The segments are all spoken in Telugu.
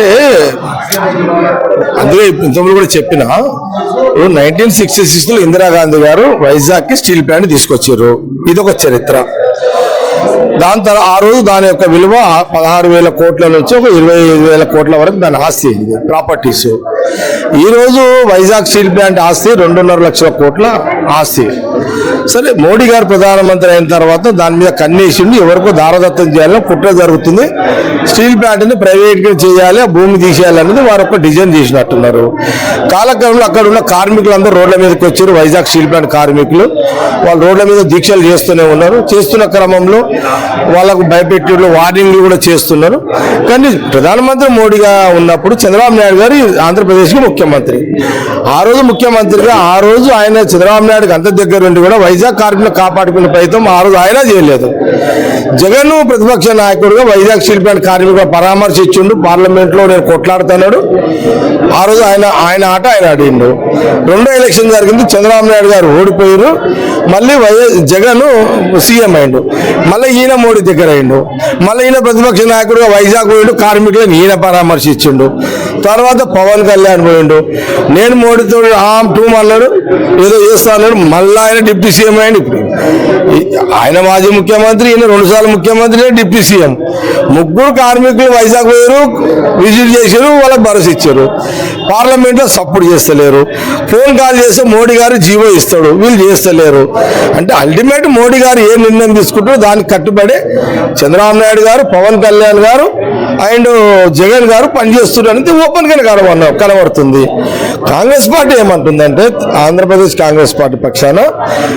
అంటే అందుకే ఇంతకుముందు కూడా చెప్పిన 1966లో ఇందిరాగాంధీ గారు వైజాగ్ కి స్టీల్ ప్లాంట్ తీసుకొచ్చారు. ఇదొక చరిత్ర. దాని తర్వాత ఆ రోజు దాని యొక్క విలువ 16,000 కోట్ల నుంచి ఒక 25,000 కోట్ల వరకు దాని ఆస్తి ప్రాపర్టీస్. ఈ రోజు వైజాగ్ స్టీల్ ప్లాంట్ ఆస్తి 2.5 లక్షల కోట్ల ఆస్తి. సరే, మోడీ గారు ప్రధానమంత్రి అయిన తర్వాత దాని మీద కన్నేసిండి, ఎవరికో దారదత్తం చేయాలని కుట్ర జరుగుతుంది. స్టీల్ ప్లాంట్ ని ప్రైవేట్ గా చేయాలి, ఆ భూమి తీసేయాలనేది వారు ఒక డిజైన్ చేసినట్టున్నారు. కాలక్రమంలో అక్కడ ఉన్న కార్మికులందరూ రోడ్ల మీదకి వచ్చారు. వైజాగ్ స్టీల్ ప్లాంట్ కార్మికులు వాళ్ళు రోడ్ల మీద దీక్షలు చేస్తూనే ఉన్నారు. చేస్తున్న క్రమంలో వాళ్ళకు భయపెట్టి వార్నింగ్లు కూడా చేస్తున్నారు. కానీ ప్రధానమంత్రి మోడీగా ఉన్నప్పుడు చంద్రబాబు నాయుడు గారు ఆంధ్రప్రదేశ్కి ముఖ్యమంత్రి. ఆ రోజు ముఖ్యమంత్రిగా ఆ రోజు ఆయన చంద్రబాబు నాయుడుకి అంత దగ్గర ఉండి కూడా వైజాగ్ కార్మికులను కాపాడుకునే ప్రయత్నం ఆ రోజు ఆయన చేయలేదు. జగన్ ప్రతిపక్ష నాయకుడుగా వైజాగ్ స్టీల్ ప్లాంట్ కార్మికుల పరామర్శ ఇచ్చిండు. పార్లమెంట్ లో నేను కొట్లాడుతున్నాడు. ఆ రోజు ఆయన ఆట ఆయన ఆడిండు. రెండో ఎలక్షన్ జరిగింది, చంద్రబాబు నాయుడు గారు ఓడిపోయారు. మళ్ళీ జగన్ సీఎం అయిండు. మళ్ళీ ఈయన మోడీ దగ్గర అయిండు. మళ్ళీ ఈయన ప్రతిపక్ష నాయకుడుగా వైజాగ్ పోయిండు, కార్మికులను ఈయన పరామర్శించిండు. తర్వాత పవన్ కళ్యాణ్ పోయిండు. నేను మోడీతో అన్నాడు, ఏదో చేస్తా అన్నాడు. మళ్ళీ ఆయన డిప్యూటీ సీఎం అయ్యండి. ఇప్పుడు ఆయన మాజీ ముఖ్యమంత్రి, ఈయన 2 సార్లు ముఖ్యమంత్రి, డిప్యూటీ సీఎం. ముగ్గురు కార్మికులు వైజాగ్ పోయారు, విజిట్ చేశారు, వాళ్ళకి భరోసా ఇచ్చారు. పార్లమెంట్ లో సపోర్ట్ చేస్తలేరు. ఫోన్ కాల్ చేస్తే మోడీ గారు జీవో ఇస్తాడు, వీళ్ళు చేస్తలేరు. అంటే అల్టిమేట్ మోడీ గారు ఏ నిర్ణయం తీసుకుంటారో దానికి కట్టుబడి చంద్రబాబు నాయుడు గారు, పవన్ కళ్యాణ్ గారు అండ్ జగన్ గారు పనిచేస్తున్నారు అనేది ఓపెన్ గా కనబడుతుంది. కాంగ్రెస్ పార్టీ ఏమంటుందంటే, ఆంధ్రప్రదేశ్ కాంగ్రెస్ పార్టీ పక్షాన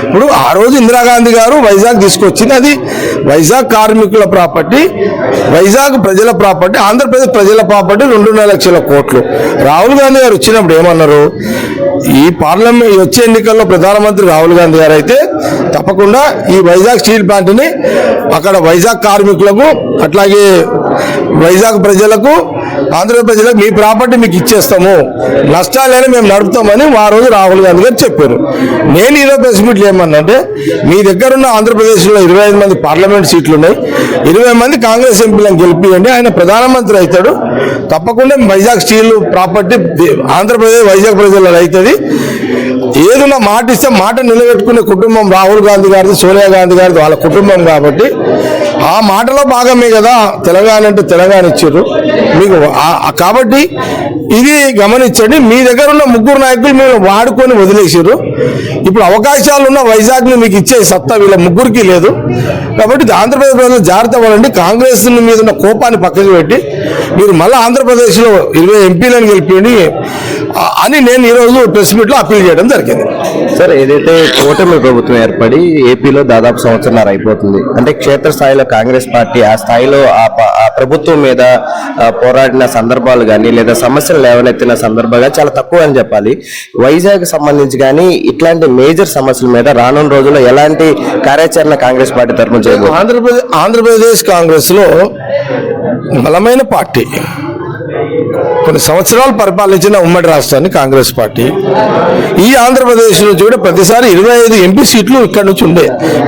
ఇప్పుడు ఆ రోజు ఇందిరాగాంధీ గారు వైజాగ్ తీసుకొచ్చింది, అది వైజాగ్ కార్మికుల ప్రాపర్టీ, వైజాగ్ ప్రజల ప్రాపర్టీ, ఆంధ్రప్రదేశ్ ప్రజల ప్రాపర్టీ 2.5 లక్షల కోట్లు. రాహుల్ గాంధీ గారు వచ్చినప్పుడు ఏమన్నారు, ఈ పార్లమెంట్ వచ్చే ఎన్నికల్లో ప్రధానమంత్రి రాహుల్ గాంధీ గారు అయితే తప్పకుండా ఈ వైజాగ్ స్టీల్ ప్లాంట్ ని అక్కడ వైజాగ్ కార్మికులకు అట్లాగే వైజాగ్ ప్రజలకు, ఆంధ్ర ప్రజలకు మీ ప్రాపర్టీ మీకు ఇచ్చేస్తాము, నష్టాలైనా మేము నడుపుతామని ఆ రోజు రాహుల్ గాంధీ గారు చెప్పారు. నేను ఈరోజు ప్రెస్ మీట్లు ఏమన్నంటే, మీ దగ్గర ఉన్న ఆంధ్రప్రదేశ్లో 25 మంది పార్లమెంట్ సీట్లు ఉన్నాయి, 20 మంది కాంగ్రెస్ ఎంపీలను గెలిపియండి, ఆయన ప్రధానమంత్రి అవుతాడు, తప్పకుండా వైజాగ్ స్టీల్ ప్రాపర్టీ ఆంధ్రప్రదేశ్ వైజాగ్ ప్రజల్లో అవుతుంది. ఏదైనా మాట ఇస్తే మాట నిలబెట్టుకునే కుటుంబం రాహుల్ గాంధీ గారిది, సోనియా గాంధీ గారిది వాళ్ళ కుటుంబం. కాబట్టి ఆ మాటలో భాగమే కదా తెలంగాణ అంటే తెలంగాణ ఇచ్చారు మీకు. కాబట్టి ఇది గమనించండి. మీ దగ్గర ఉన్న ముగ్గురు నాయకులు మీరు వాడుకొని వదిలేసారు. ఇప్పుడు అవకాశాలు ఉన్న వైజాగ్ ని మీకు ఇచ్చే సత్తా వీళ్ళ ముగ్గురికి లేదు. కాబట్టి ఆంధ్రప్రదేశ్ ప్రజలు జాగ్రత్త పడండి. కాంగ్రెస్ మీద ఉన్న కోపాన్ని పక్కకు పెట్టి మీరు మళ్ళీ ఆంధ్రప్రదేశ్లో 20 ఎంపీలను గెలిపండి అని నేను ఈరోజు ప్రెస్ మీట్ లో అప్పీల్ చేయడం జరిగింది. సార్, ఏదైతే కూటమి ప్రభుత్వం ఏర్పడి ఏపీలో దాదాపు సంవత్సరాలు అయిపోతుంది, అంటే క్షేత్రస్థాయిలో కాంగ్రెస్ పార్టీ ఆ స్థాయిలో ఆ ప్రభుత్వం మీద పోరాడిన సందర్భాలు కానీ లేదా సమస్యలు లేవనెత్తిన సందర్భంగా చాలా తక్కువ అని చెప్పాలి. వైజాగ్ సంబంధించి కానీ ఇట్లాంటి మేజర్ సమస్యల మీద రానున్న రోజుల్లో ఎలాంటి కార్యాచరణ కాంగ్రెస్ పార్టీ తరఫున చేయబోతుంది? ఆంధ్రప్రదేశ్ కాంగ్రెస్ లో బలమైన పార్టీ, కొన్ని సంవత్సరాలు పరిపాలించిన ఉమ్మడి రాష్ట్రాన్ని కాంగ్రెస్ పార్టీ. ఈ ఆంధ్రప్రదేశ్ నుంచి కూడా ప్రతిసారి 25 ఎంపీ సీట్లు ఇక్కడ నుంచి ఉండే.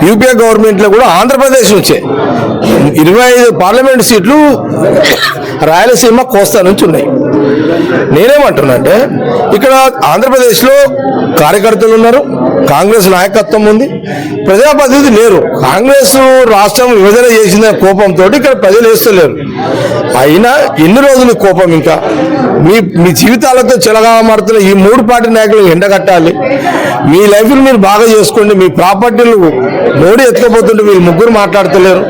యూపీఏ గవర్నమెంట్ లో కూడా ఆంధ్రప్రదేశ్ నుంచే 25 పార్లమెంట్ సీట్లు రాయలసీమ, కోస్తా నుంచి ఉన్నాయి. నేనేమంటున్నా అంటే, ఇక్కడ ఆంధ్రప్రదేశ్ లో కార్యకర్తలు ఉన్నారు, కాంగ్రెస్ నాయకత్వం ఉంది, ప్రజాప్రతినిధి లేరు. కాంగ్రెస్ రాష్ట్రం విభజన చేసిన కోపంతో ఇక్కడ ప్రజలు వేస్తలేరు. అయినా ఎన్ని రోజులు కోపం? ఇంకా మీ జీవితాలతో చెలగా మారుతున్న ఈ 3 పార్టీ నాయకులు ఎండగట్టాలి. మీ లైఫ్ మీరు బాగా చేసుకోండి. మీ ప్రాపర్టీలు మోడీ ఎత్తుకపోతుంటే వీళ్ళు ముగ్గురు మాట్లాడతలేరు.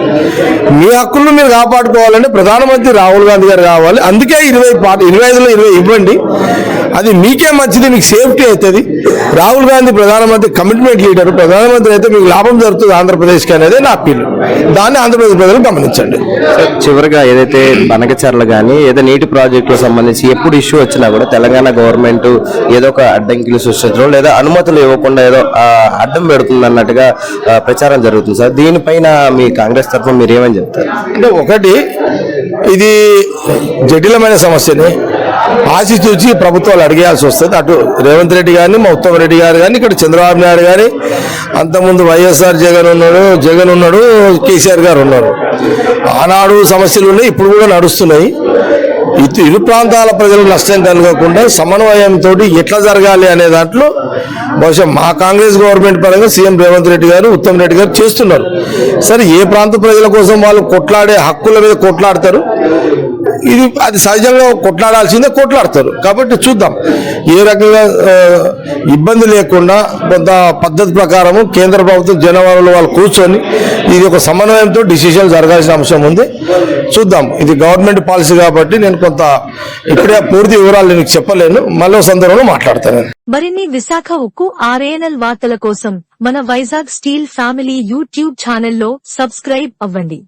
మీ హక్కులను మీరు కాపాడుకోవాలంటే ప్రధానమంత్రి రాహుల్ గాంధీ గారు కావాలి. అందుకే 25లో 20 ఇవ్వండి. అది మీకే మంచిది, మీకు సేఫ్టీ అవుతుంది. రాహుల్ గాంధీ ప్రధానమంత్రి కమిట్మెంట్ లీడర్, ప్రధానమంత్రి అయితే మీకు లాభం జరుగుతుంది ఆంధ్రప్రదేశ్కి అనేది నా అప్పీల్. దాన్ని ఆంధ్రప్రదేశ్ ప్రజలు గమనించండి. చివరిగా ఏదైతే బనకచర్ల కానీ ఏదో నీటి ప్రాజెక్టులకు సంబంధించి ఎప్పుడు ఇష్యూ వచ్చినా కూడా తెలంగాణ గవర్నమెంట్ ఏదో ఒక అడ్డంకిలు సృష్టించడం లేదా అనుమతులు ఇవ్వకుండా ఏదో అడ్డం పెడుతుంది అన్నట్టుగా ప్రచారం జరుగుతుంది సార్. దీనిపైన మీ కాంగ్రెస్ తరఫున మీరు ఏమని చెప్తారు? అంటే ఒకటి, ఇది జటిలమైన సమస్యని ఆశించి ప్రభుత్వాలు అడిగేయాల్సి వస్తుంది. అటు రేవంత్ రెడ్డి గారిని, మా ఉత్తమ్ రెడ్డి గారు కానీ, ఇక్కడ చంద్రబాబు నాయుడు గారి, అంతకుముందు వైఎస్ఆర్ జగన్ ఉన్నాడు, కేసీఆర్ గారు ఉన్నారు. ఆనాడు సమస్యలు ఉన్నాయి, ఇప్పుడు కూడా నడుస్తున్నాయి. ఇరు ప్రాంతాల ప్రజలకు నష్టం కలగకుండా సమన్వయంతో ఎట్లా జరగాలి అనే దాంట్లో బహుశా మా కాంగ్రెస్ గవర్నమెంట్ పరంగా సీఎం రేవంత్ రెడ్డి గారు ఉత్తమ్ రెడ్డి గారు చేస్తున్నారు. సరే, ఏ ప్రాంత ప్రజల కోసం వాళ్ళు కొట్లాడే హక్కుల మీద కొట్లాడతారు, అది సహజంగా కొట్లాడాల్సిందే, కొట్లాడతారు. కాబట్టి చూద్దాం ఏ రకంగా ఇబ్బంది లేకుండా కొంత పద్ధతి ప్రకారము కేంద్ర ప్రభుత్వం జనవరులు వాళ్ళు కూర్చొని ఇది ఒక సమన్వయంతో డిసిషన్ జరగాల్సిన అంశం ఉంది. చూద్దాం, ఇది గవర్నమెంట్ పాలసీ కాబట్టి నేను కొంత ఇప్పుడే పూర్తి వివరాలు మీకు చెప్పలేను, మళ్ళీ సందర్భంలో మాట్లాడతాను. మరిన్ని విశాఖ ఉక్కు RANL వార్తల కోసం మన వైజాగ్ స్టీల్ ఫ్యామిలీ యూట్యూబ్ ఛానల్లో సబ్స్క్రైబ్ అవ్వండి.